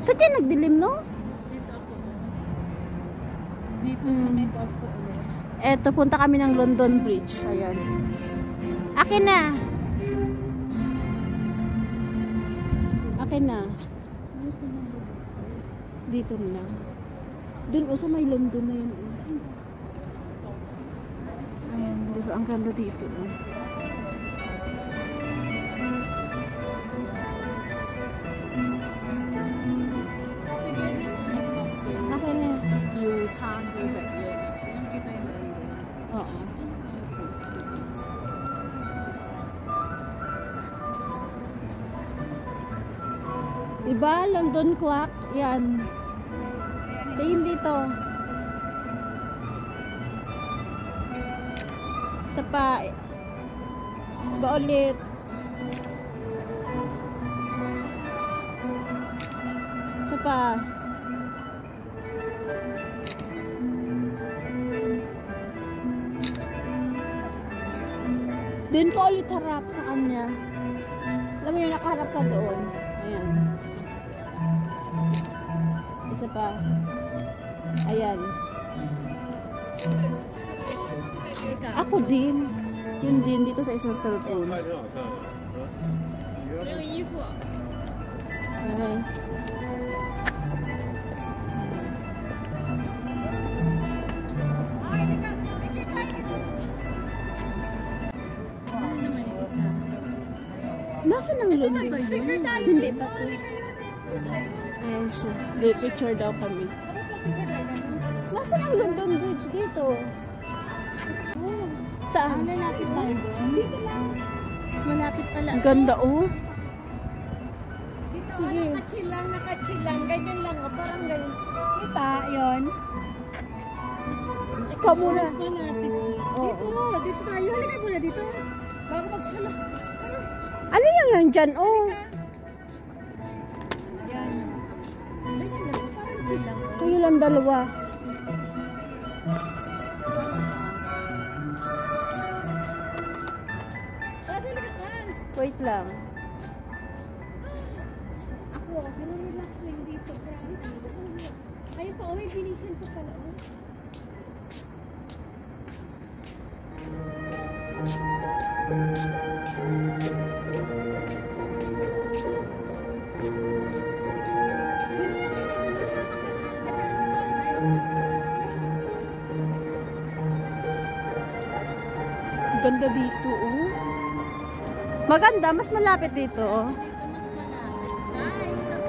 Saan dyan nagdilim, no? Dito ako. Dito sa may posto ulit. Eto, punta kami ng London Bridge. Ayan. Akin na. Akin na. Dito na. Doon, sa may London na yun. Ayan, diba? Ang ganda dito. Akin na. Use hand over here. Yung kita yung ganda. Oo. Diba? London clock. Yan. Tingin dito. Isa pa. Ba ulit. Isa pa. Doon ka ulit harap sa kanya. Alam mo yun, nakaharap ka doon. Ayan. Isa pa. Ayan. Ako din. Yun din dito sa isang cellphone. Okay. Nasaan ang London? Hindi pa po. Ayan siya. Picture daw kami. Nasaan ang London Bridge dito? Saan? Malapit tayo doon. Dito lang. Malapit pala. Ang ganda, oh. Dito, sige. Nakachill lang. Ganyan lang, oh. Parang ganyan. Kita, yun. Ikaw muna. Malapit. Dito tayo. Halika muna dito. Bago magsala. Ano yan dyan, oh? Yan. Ganyan lang, oh. Parang chill lang. Kayo lang dalawa. Wait lang. Ako, relax lang dito. Ayun pa, may Venetian pa pala. Ganda dito, oh. Maganda, mas malapit dito, oh.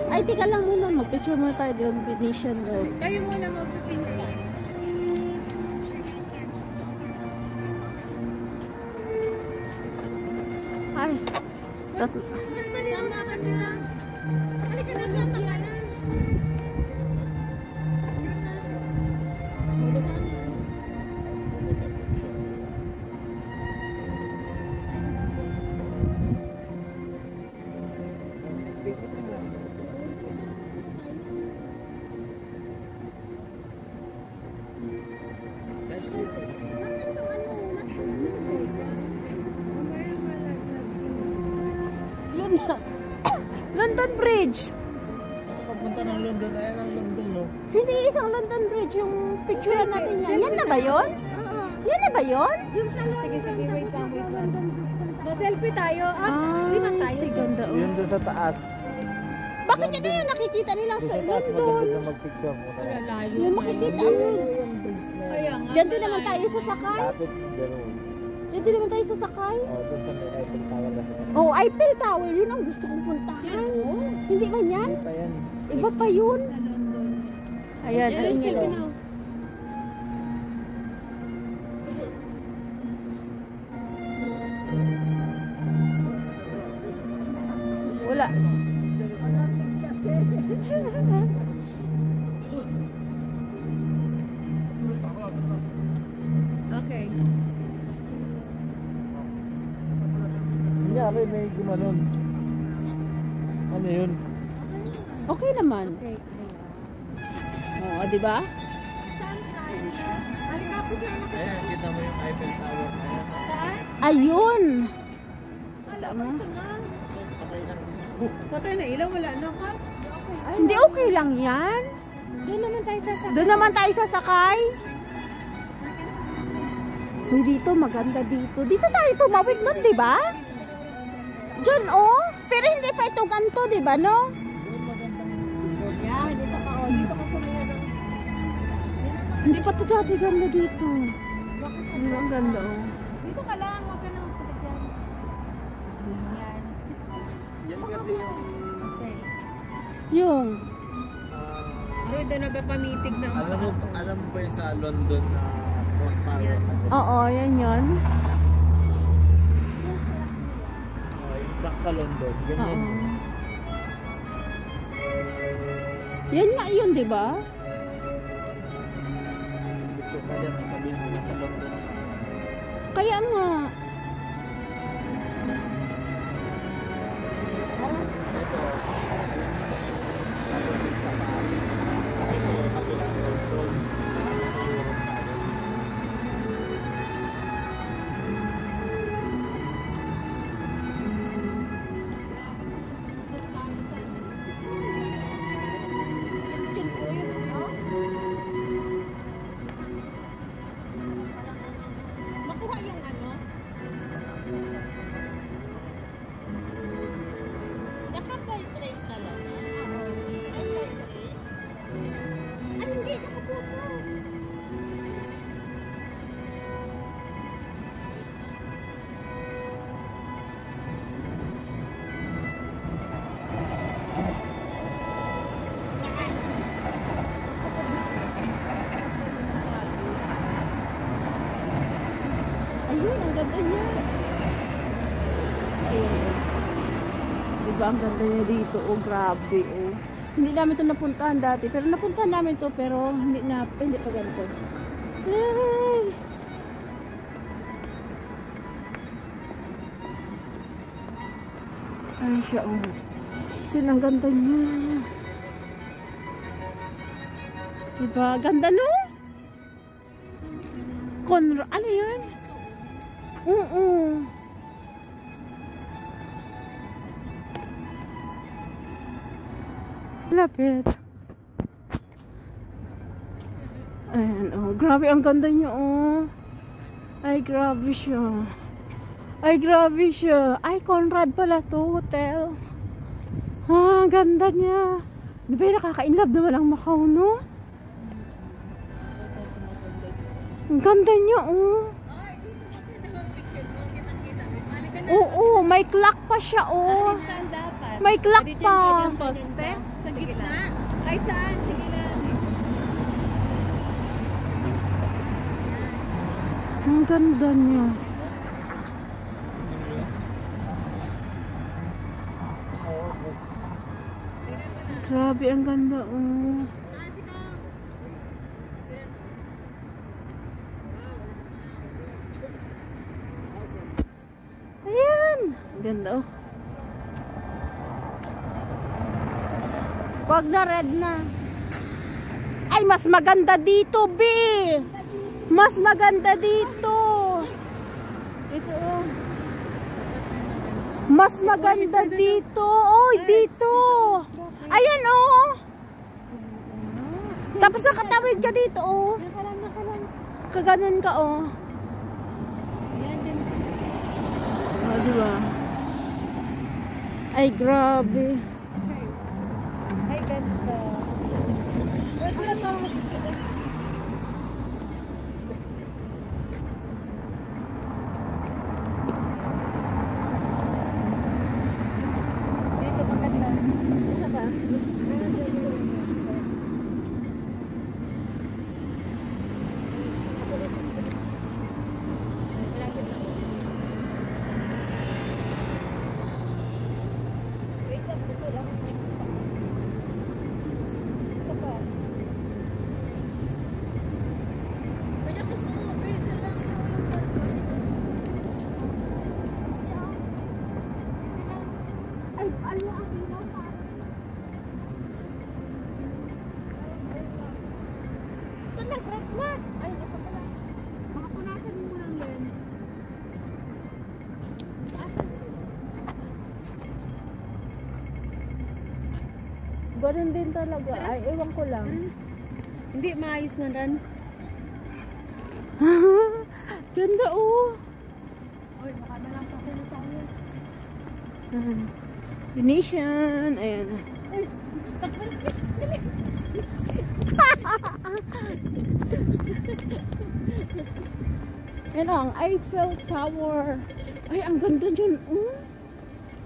Ay, tika lang muna. Mag-picture muna tayo doon, Venetian Road. Kayo muna mag-pinta. Ay. Tama ka na. Halika na sa pangalan. London Bridge. Papunta ng London, ayan ang London, no? Hindi isang London Bridge yung picture natin yan. Yan na ba yun? Yan na ba yun? Yung sa sige, wait lang. Ma-selfie tayo. Lima tayo. Si ganda, oh. Yun doon sa taas. Bakit yun yung nakikita nila sa Doon London? maganda mag-picture mo. Yun makikita yun. Diyan din naman tayo sasakay. Lapit, gano'n. Diyan din naman tayo sasakay. Doon sa may Eiffel Tower na sasakay. Oh, Eiffel Tower. Yun ang gusto kong puntahan. Hindi ba yan? Hindi pa yan. Iba pa yun. Sa London. Ayan, sa inyo. Wala. Okay. Kunyari may gumanon. Ano yun? Okay naman. Okay. Oo, di ba? Saan tayo? Halika po dyan. Ayan, kita mo yung Eiffel Tower. Ayan. Saan? Ayun. Alam mo, ito na. Patay lang. Patay na ilaw, wala na ka. Hindi okay lang yan. Doon naman tayo sasakay. Doon naman tayo sasakay. Hindi dito, maganda dito. Dito tayo tumawid nun, di ba? Diyan, oh. Pero hindi pa ito ganito, di ba, no? Yan, dito ka, oh. Dito ka sa mga doon. Hindi pa ito dati ganda dito. Hindi ba ang ganda, oh. Dito ka lang, huwag ka na magpunta dyan. Yan. Yan kasi yung... Okay. Yung, Pero doon nagpapamitig na Alam mo ba yung sa London na Port Tower? oo, yan yun. Yung black sa London. Oo. Ganyan. Yan nga yun, di ba? Ito ka dyan, sabihin mo na sa London. Kaya nga. Ito. Sa Paris. Ito yung kabilang London. Sa Europe na rin. Makuha yung ano? Naka-portrait talaga? Ay, portrait? Ay, hindi. Nakaputo. Ayun, ang ganda niya. Ayun. Diba ang ganda niya dito? Oh, grabe, oh. Hindi namin ito napuntahan dati. Pero napuntahan namin ito, pero hindi pa ganito. Ay! Ayun siya, oh. Kasi ang ganda niya. Diba? Ganda, no? Ano yan? Oo. Lapit. Ayan, oh. Grabe, ang ganda niya, oh. Ay, grabe siya. Ay, grabe siya. Ay, Conrad pala to, hotel. Ah, ang ganda niya. Di ba nakaka-inlove na walang Macau, no? Ang ganda niya, oh. Oo, may clock pa siya, oh. Saan dapat? May clock Pwede pa. dyan, poste? Sa gitna? Kahit saan, sige lang. Ang ganda niya. Grabe, ang ganda, oh. Ayan. Ang ganda, oh. Wag na, red na. Ay, mas maganda dito, B. Mas maganda dito. Ito, oh. Mas maganda dito. Oy, dito. Ayan, oh. Tapos nakatawid ka dito, oh. Nakalang. Kaganon ka, oh. Yan din. Oh, diba? Ay, grabe. Ay, ganda. Pwede na ba? Dito maganda. Isa ba? Nag-red na. Ay, ito pala. Makapunasan mo ng lens. ganun din talaga. Ay, ewan ko lang. Hindi maayos man ran. Ganda oh. Oy, baka malampasan na tayo. Venetian. Ayan. Yan ang Eiffel Tower. Ay, ang ganda dyan.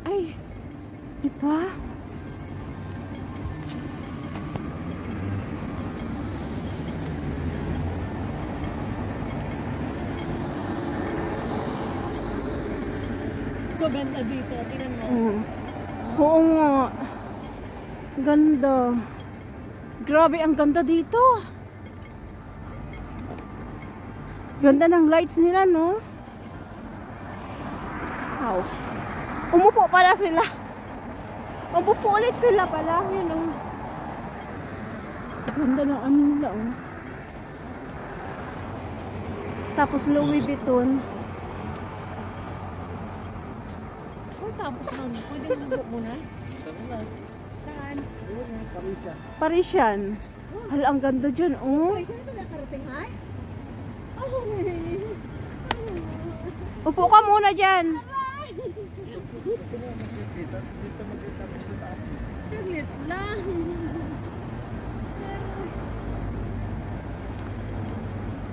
Ay, di ba? Ganda dito, tingnan mo. Oo nga. Ganda. Grabe, ang ganda dito. Ganda ng lights nila, no? Wow. Umupo pala sila. Umupo ulit sila pala. Yun, oh. Ganda ng ano nila, oh. Tapos Louis Vuitton. Oh, tapos nun. Pwede mo muna? Saan? Parisian. Hala, ang ganda dyan, oh. Ay, saan ito nakarating, ha? Upo ka muna dyan. Saglit lang.